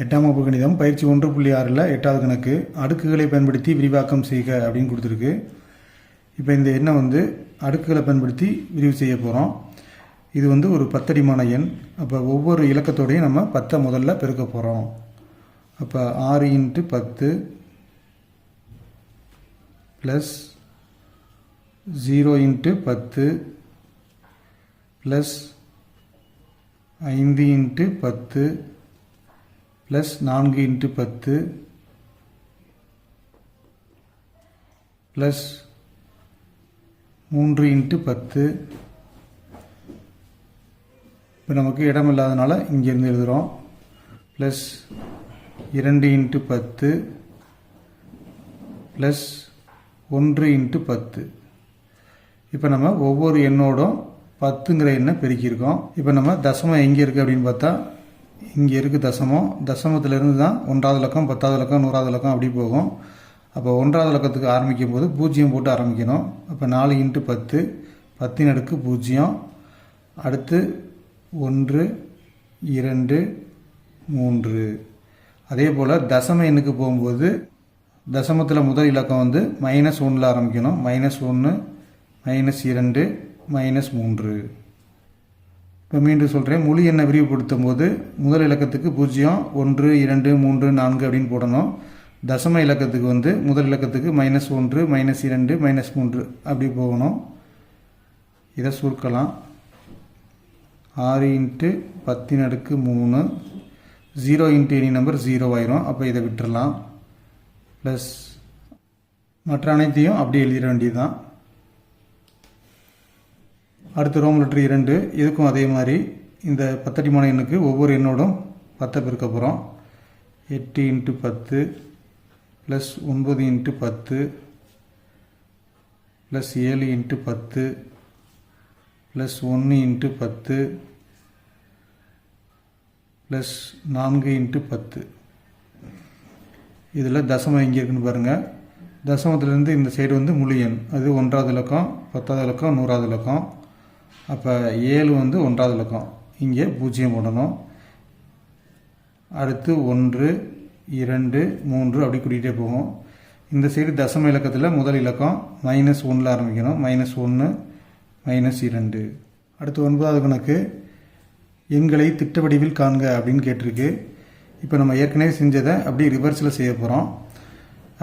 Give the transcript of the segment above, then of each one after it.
8ஆம் வகுப்பு கணிதம் பயிற்சி 1.6ல் 8வது கணக்கு அடுக்குகளை பயன்படுத்தி விரிவாக்கம் செய்க அப்படின்னு கொடுத்துருக்கு. இப்போ இந்த எண்ணை வந்து அடுக்குகளை பயன்படுத்தி விரிவு செய்ய போகிறோம். இது வந்து ஒரு 10 அடிமான எண். அப்போ ஒவ்வொரு இலக்கத்தோடையும் நம்ம 10 முதல்ல பெருக்க போகிறோம். அப்போ 6 × 10 ப்ளஸ் 0 × 10 ப்ளஸ் 5 × 10 ப்ளஸ் 4 × 10 ப்ளஸ் 3 × 10. இப்போ நமக்கு இடம் இல்லாதனால இங்கேருந்து எழுதுகிறோம். Plus 2 × 10 plus 1 × 10. இப்போ நம்ம ஒவ்வொரு எண்ணோடும் 10ங்கிற எண்ணை பெருக்கியிருக்கோம். இப்போ நம்ம தசமம் எங்கே இருக்குது அப்படின்னு பார்த்தா இங்கே இருக்குது தசமம். தசமத்திலிருந்து தான் 1வது இலக்கம் 10வது இலக்கம் 100வது இலக்கம் அப்படி போகும். அப்போ 1வது இலக்கத்துக்கு ஆரம்பிக்கும் போது 0 போட்டு ஆரம்பிக்கணும். அப்போ 4 × 10 10 அடுக்கு 0. அடுத்து 1 2 3. அதே போல் தசம எண்ணுக்கு போகும்போது தசமத்தில் முதல் இலக்கம் வந்து -1ல் ஆரம்பிக்கணும். -1 -2 -3. இப்போ மீண்டும் சொல்கிறேன், முழு எண்ணை விரிவுபடுத்தும் போது முதல் இலக்கத்துக்கு 0 1 2 3 4 அப்படின்னு போடணும். தசம இலக்கத்துக்கு வந்து முதல் இலக்கத்துக்கு -1 -2 -3 அப்படி போகணும். இதை சுருக்கலாம். 6 × 10⁻3 0 × எனி நம்பர் 0 ஆயிரும். அப்போ இதை விட்டுறலாம். ப்ளஸ் மற்ற அனைத்தையும் அப்படி எழுதிட வேண்டியது தான். அடுத்து ரோம் லெட்டர் 2. இதுக்கும் அதே மாதிரி இந்த 10 அடிமான எண்ணுக்கு ஒவ்வொரு எண்ணோடும் 10 பெருக்க போகிறோம். 8 × 10 ப்ளஸ் 9 × 10 ப்ளஸ் 7 × 10 ப்ளஸ் 1 × 10 ப்ளஸ் 4 × 10. இதில் தசமம் எங்கே இருக்குன்னு பாருங்கள். தசமத்திலேருந்து இந்த சைடு வந்து முழு எண், அது 1வது இலக்கம் 10வது இலக்கம் 100வது இலக்கம். அப்போ 7 வந்து 1வது இலக்கம், இங்கே 0 போடணும். அடுத்து 1 2 3 அப்படி கூட்டிகிட்டே போகும். இந்த சைடு தசம இலக்கத்தில் முதல் இலக்கம் -1ல் ஆரம்பிக்கணும். -1 -2. அடுத்து 9வது கணக்கு எண்களை திட்ட வடிவில் காண்க அப்படின்னு கேட்டிருக்கு. இப்போ நம்ம ஏற்கனவே செஞ்சதை அப்படி ரிவர்ஸில் செய்ய போகிறோம்.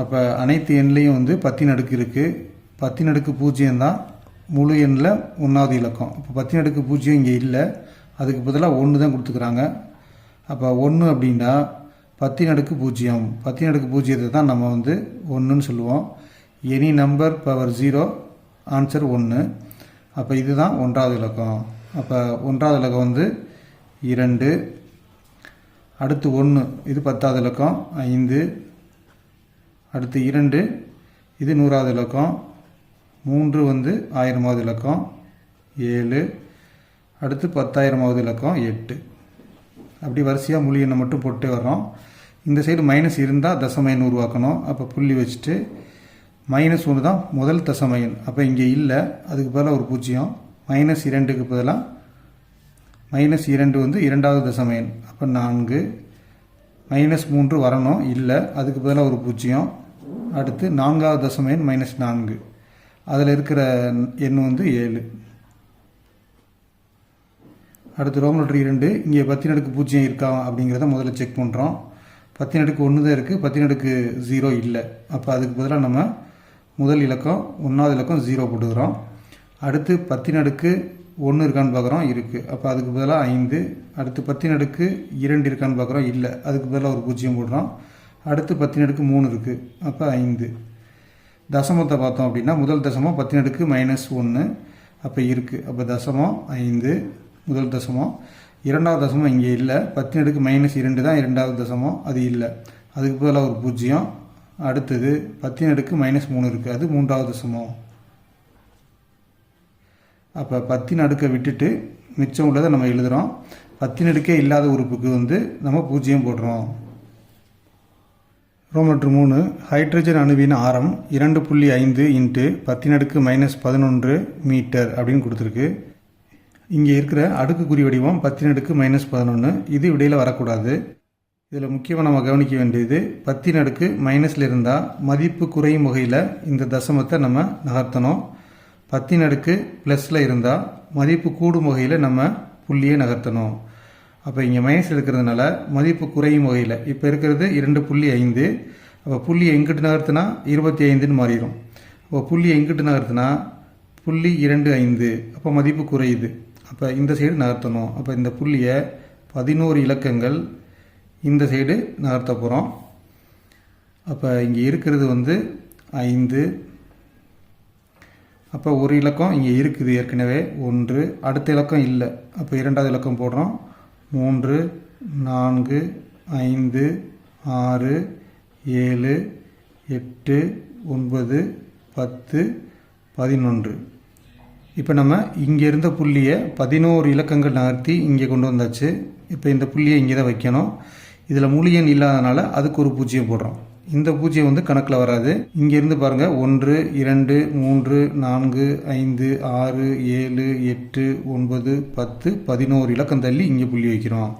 அப்போ அனைத்து எண்ணிலையும் வந்து 10 அடுக்கு இருக்குது. 10 அடுக்கு 0 தான் முழு எண்ணில் 1வது இலக்கம். இப்போ 10 அடுக்கு 0 இங்கே இல்லை, அதுக்கு பதிலாக 1 தான் கொடுத்துக்கிறாங்க. அப்போ 1 அப்படின்னா 10 அடுக்கு 0. 10 அடுக்கு 0 தான் நம்ம வந்து 1ன்னு சொல்லுவோம். Any number power 0 answer 1. அப்போ இதுதான் 1வது இலக்கம். அப்போ 1வது இலக்கம் வந்து 2. அடுத்து 1 இது 10வது இலக்கம் 5. அடுத்து 2 இது 100வது இலக்கம். 3 வந்து 1000வது இலக்கம் 7. அடுத்து 10,000வது இலக்கம் 8. அப்படி வரிசையாக முழு எண்ணை மட்டும் போட்டே வர்றோம். இந்த சைடு மைனஸ் இருந்தால் தசம எண் உருவாக்கணும். அப்போ புள்ளி வச்சுட்டு -1 தான் முதல் தசம எண். அப்போ இங்கே இல்லை, அதுக்கு பதிலாக ஒரு 0. -2க்கு பதிலாக -2 வந்து 2வது தசம எண். அப்போ 4. -3 வரணும், இல்லை, அதுக்கு பதிலாக ஒரு 0. அடுத்து 4வது தசம எண் -4. அதில் இருக்கிற எண் வந்து 7. அடுத்து ரோம் லெட்டர் 2. இங்கே 10 அடுக்கு 0 இருக்கா அப்படிங்கிறத முதல்ல செக் பண்ணுறோம். 10 அடுக்கு 1 தான் இருக்குது, 10 அடுக்கு 0 இல்லை. அப்போ அதுக்கு பதிலாக நம்ம முதல் இலக்கம் 1வது இலக்கம் 0 போட்டுக்கிறோம். அடுத்து 10 அடுக்கு 1 இருக்கான்னு பார்க்குறோம், இருக்குது. அப்போ அதுக்கு பதிலாக 5. அடுத்து 10 அடுக்கு 2 இருக்கான்னு பார்க்குறோம், இல்லை, அதுக்கு பதிலாக ஒரு 0 போடுறோம். அடுத்து 10 அடுக்கு 3 இருக்குது, அப்போ 5. தசமத்தை பார்த்தோம் அப்படின்னா முதல் தசமம் 10 அடுக்கு -1 அப்போ இருக்குது. அப்போ தசமம் 5 முதல் தசமம். 2வது தசமம் இங்கே இல்லை, 10 அடுக்கு -2 தான் 2வது தசமம், அது இல்லை, அதுக்கு பதிலாக ஒரு 0. அடுத்தது 10 அடுக்கு -3 இருக்குது, அது 3வது தசமம். அப்போ 10 அடுக்கை விட்டுட்டு மிச்சம் உள்ளதை நம்ம எழுதுகிறோம். 10 அடுக்கே இல்லாத உறுப்புக்கு வந்து நம்ம 0 போடுறோம். Rome letter 3. ஹைட்ரஜன் அணுவின் ஆரம் 2.5 × 10⁻11 மீட்டர் அப்படின்னு கொடுத்துருக்கு. இங்கே இருக்கிற அடுக்குக்குறி வடிவம் 10 அடுக்கு -11. இது விடையில் வரக்கூடாது. இதில் முக்கியமாக நம்ம கவனிக்க வேண்டியது 10 அடுக்கு மைனஸில் இருந்தால் மதிப்பு குறையும் வகையில் இந்த தசமத்தை நம்ம நகர்த்தணும். 10 அடுக்கு ப்ளஸில் இருந்தால் மதிப்பு கூடும் வகையில் நம்ம புள்ளியை நகர்த்தணும். அப்போ இங்கே மைனஸ் இருக்கிறதுனால மதிப்பு குறையும் வகையில் இப்போ இருக்கிறது 2.5. அப்போ புள்ளி எங்கிட்டு நகர்த்தினா 25ன்னு மாறிடும். அப்போ புள்ளி எங்கிட்டு நகர்த்தினா 0.25. அப்போ மதிப்பு குறையுது. அப்போ இந்த சைடு நகர்த்தணும். அப்போ இந்த புள்ளியை 11 இலக்கங்கள் இந்த சைடு நகர்த்த போகிறோம். அப்போ இங்கே இருக்கிறது 5. அப்போ ஒரு இலக்கம் இங்கே இருக்குது ஏற்கனவே 1. அடுத்த இலக்கம் இல்லை. அப்போ இரண்டாவது இலக்கம் போடுறோம். 3, 4, 5, 6, 7, 8, 9, 10, 11. இப்போ நம்ம இங்கே இருந்த புள்ளியை 11 இலக்கங்கள் நகர்த்தி இங்கே கொண்டு வந்தாச்சு. இப்போ இந்த புள்ளியை இங்கே தான் வைக்கணும். இதில் முழு எண் இல்லாதனால அதுக்கு ஒரு 0 போடுறோம். இந்த 0 கணக்கில் வராது. இங்கேருந்து பாருங்கள் 1, 2, 3, 4, 5, 6, 7, 8, 9, 10, 11 இலக்கம் தள்ளி இங்கே புள்ளி வைக்கிறோம்.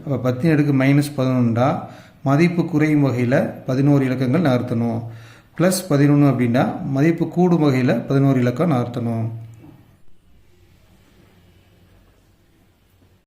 அப்போ 10 அடுக்கு -11 மதிப்பு குறையும் வகையில் 11 இலக்கங்கள் நகர்த்தணும். +11 அப்படின்னா மதிப்பு கூடும் வகையில் 11 இலக்கம் நகர்த்தணும்.